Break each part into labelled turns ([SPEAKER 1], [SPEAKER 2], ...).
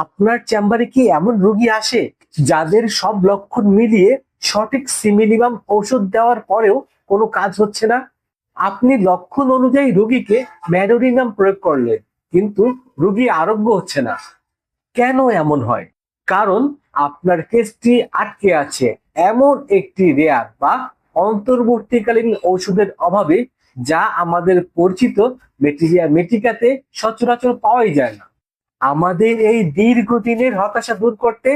[SPEAKER 1] আপনার চেম্বারে কি এমন রোগী আসে যাদের সব লক্ষণ মিলিয়ে সঠিক সিমিলিমাম ঔষধ দেওয়ার পরেও কোনো কাজ হচ্ছে না? আপনি লক্ষণ অনুযায়ী রোগীকে ম্যাডোরিনাম প্রয়োগ করলেন, কিন্তু রোগী আরোগ্য হচ্ছে না। কেন এমন হয়? কারণ আপনার কেসটি আটকে আছে এমন একটি রেয়ার বা অন্তর্বর্তীকালীন ঔষধের অভাবে, যা আমাদের পরিচিত মেটেরিয়া মেটিকাতে সচরাচর পাওয়াই যায় না। আমাদের এই দীর্ঘদিনের হতাশা দূর করতে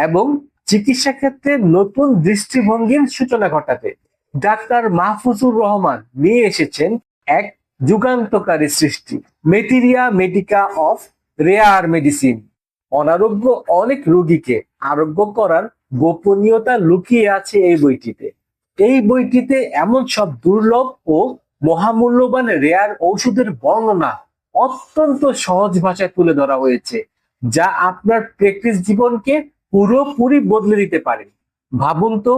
[SPEAKER 1] এবং চিকিৎসা ক্ষেত্রে নতুন দৃষ্টিভঙ্গির সূচনা ঘটাতে ডাক্তার মাহফুজুর রহমান নিয়ে এসেছেন এক যুগান্তকারী সৃষ্টি, materia medica of rare medicine. অনারোগ্য অনেক রোগীকে আরোগ্য করার গোপনীয়তা লুকিয়ে আছে এই বইটিতে। এই বইটিতে এমন সব দুর্লভ ও মহামূল্যবান রেয়ার ঔষধের বর্ণনা অত্যন্ত সহজ ভাষায় তুলে ধরা হয়েছে, যা আপনার প্র্যাকটিস জীবনকে পুরোপুরি বদলে দিতে পারে। ভাবুন তো,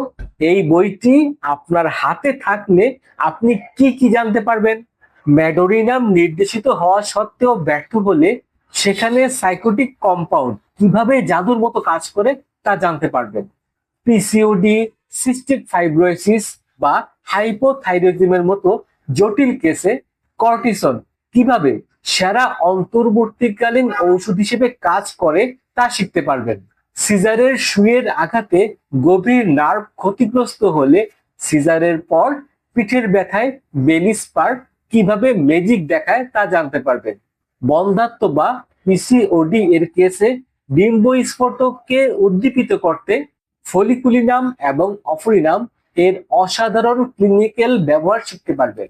[SPEAKER 1] এই বইটি আপনার হাতে থাকলে আপনি কি কি জানতে পারবেন? ম্যাডোরিনাম নির্দেশিত হওয়া সত্ত্বেও ব্যর্থ হলে সেখানে সাইকোটিক কম্পাউন্ড কিভাবে জাদুর মতো কাজ করে তা জানতে পারবেন। পিসিওডি, সিস্টিক ফাইব্রোসিস বা হাইপোথাইরয়েডিজমের মতো জটিল কেসে কর্টিসন কিভাবে সেরা অন্তর্বর্তীকালীন ঔষধ হিসেবে কাজ করে তা শিখতে পারবেন। সিজারের সুইয়ের আঘাতে গভীর নার্ভ ক্ষতিগ্রস্ত হলে সিজারের পর পিঠের ব্যথায় বেলি স্পার কিভাবে ম্যাজিক দেখায় তা জানতে পারবেন। বন্ধ্যাত্ব বা পিসিওডি এর কেসে ডিম্ব স্ফোটককে উদ্দীপিত করতে ফলিকুলিনাম এবং অফরিনাম এর অসাধারণ ক্লিনিক্যাল ব্যবহার শিখতে পারবেন।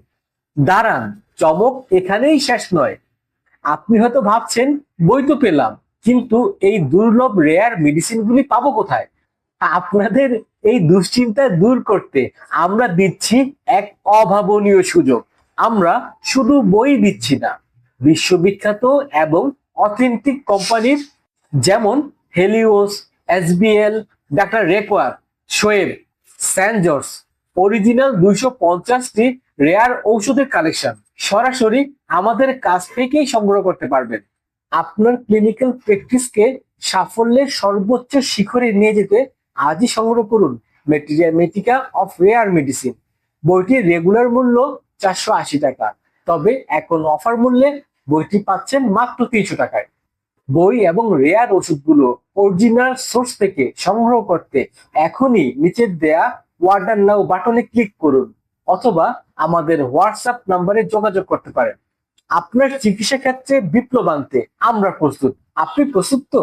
[SPEAKER 1] দাঁড়ান, চমক এখানেই শেষ নয়। আপনি হয়তো ভাবছেন, বই তো পেলাম, কিন্তু এই দুর্লভ রেয়ার মেডিসিনগুলি পাবো কোথায়? আপনাদের এই দুশ্চিন্তা দূর করতে আমরা দিচ্ছি এক অভাবনীয় সুযোগ। আমরা শুধু বই দিচ্ছি না, বিশ্ববিখ্যাত এবং অথেন্টিক কোম্পানির যেমন Helios, SBL, doctor Reckeweg, Schwabe, Saint George original 250টি রেয়ার ঔষধের কালেকশন সরাসরি আমাদের কাছ থেকেই সংগ্রহ করতে পারবেন। আপনার ক্লিনিক্যাল প্র্যাকটিসকে সাফল্যের সর্বোচ্চ শিখরে নিয়ে যেতে আজই সংগ্রহ করুন মেটেরিয়া মেটিকা অফ রেয়ার মেডিসিন। বইটির রেগুলার মূল্য 480 টাকা, তবে এখন অফার মূল্যে বইটি পাচ্ছেন মাত্র 300 টাকায়। বই এবং রেয়ার ওষুধগুলো অরিজিনাল সোর্স থেকে সংগ্রহ করতে এখনই নিচের দেয়া অর্ডার নাও বাটনে ক্লিক করুন, অথবা আমাদের হোয়াটসঅ্যাপ নম্বরে যোগাযোগ করতে পারেন। আপনার চিকিৎসা ক্ষেত্রে বিপ্লব আনতে আমরা প্রস্তুত। আপনি প্রস্তুত তো?